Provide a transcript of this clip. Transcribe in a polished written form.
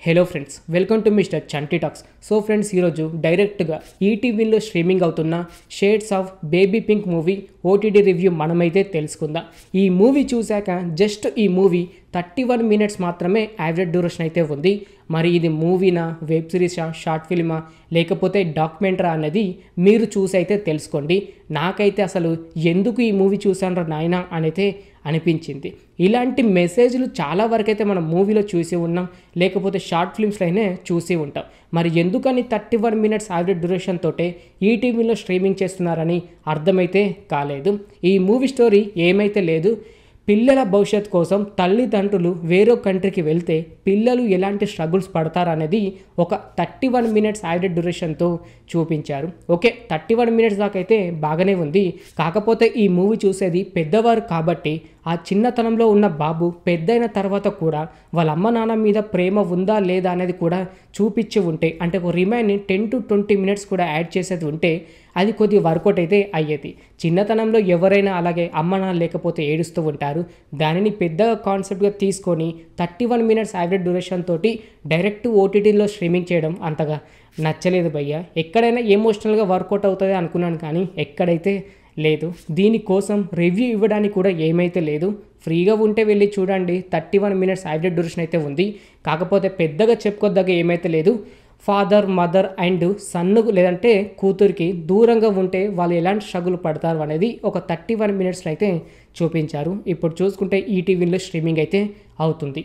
Hello friends, welcome to mister Chanti talks. So friends, ఈరోజు డైరెక్ట్గా ఈటీవీలో స్ట్రీమింగ్ అవుతున్న shades of baby pink movie OTT review మనమైతే తెలుసుకుందాం. ఈ మూవీ చూశాక జస్ట్ ఈ మూవీ 31 మినిట్స్ మాత్రమే యావరేజ్ డ్యూరేషన్ అయితే ఉంది. మరి ఇది మూవీనా, వెబ్ సిరీసా, షార్ట్ ఫిల్మా, లేకపోతే డాక్యుమెంటరా అన్నది మీరు చూసి అయితే తెలుసుకోండి. నాకైతే అసలు ఎందుకు ఈ మూవీ చూసాను నాయనా అనైతే అనిపించింది. ఇలాంటి మెసేజ్లు చాలా వరకు అయితే మనం మూవీలో చూసి ఉన్నాం, లేకపోతే షార్ట్ ఫిల్మ్స్లో అయినా చూసి ఉంటాం. మరి ఎందుకని 31 మినిట్స్ యావరేజ్ డ్యూరేషన్ తోటే ఈటీవీలో స్ట్రీమింగ్ చేస్తున్నారని అర్థమైతే కాలేదు. ఈ మూవీ స్టోరీ ఏమైతే లేదు, పిల్లల భవిష్యత్ కోసం తల్లిదండ్రులు వేరే కంట్రీకి వెళ్తే పిల్లలు ఎలాంటి స్ట్రగుల్స్ పడతారనేది ఒక 31 మినిట్స్ యావరేజ్ డ్యూరేషన్తో చూపించారు. ఓకే, 31 మినిట్స్ దాకా అయితే బాగానే ఉంది. కాకపోతే ఈ మూవీ చూసేది పెద్దవారు కాబట్టి ఆ చిన్నతనంలో ఉన్న బాబు పెద్దయిన తర్వాత కూడా వాళ్ళ అమ్మ నాన్న మీద ప్రేమ ఉందా లేదా అనేది కూడా చూపించి ఉంటే, అంటే ఒక రిమైనింగ్ 10 to 20 మినిట్స్ కూడా యాడ్ చేసేది ఉంటే అది కొద్ది వర్కౌట్ అయితే అయ్యేది. చిన్నతనంలో ఎవరైనా అలాగే అమ్మ నాన్న లేకపోతే ఏడుస్తూ ఉంటారు. దానిని పెద్దగా కాన్సెప్ట్గా తీసుకొని 31 మినిట్స్ యావరేజ్ డ్యూరేషన్ తోటి డైరెక్ట్ ఓటీటీలో స్ట్రీమింగ్ చేయడం అంతగా నచ్చలేదు భయ్య. ఎక్కడైనా ఎమోషనల్గా వర్కౌట్ అవుతుంది అనుకున్నాను, కానీ ఎక్కడైతే లేదు. దీనికోసం రివ్యూ ఇవ్వడానికి కూడా ఏమైతే లేదు. ఫ్రీగా ఉంటే వెళ్ళి చూడండి. 31 మినిట్స్ యావరేజ్ డ్యూరేషన్ అయితే ఉంది. కాకపోతే పెద్దగా చెప్పుకోదగ్గ ఏమైతే లేదు. ఫాదర్, మదర్ అండ్ సన్నుకు లేదంటే కూతురికి దూరంగా ఉంటే వాళ్ళు ఎలాంటి స్ట్రగుల్ పడతారు అనేది ఒక 31 మినిట్స్లో అయితే చూపించారు. ఇప్పుడు చూసుకుంటే ఈటీవీలో స్ట్రీమింగ్ అయితే అవుతుంది.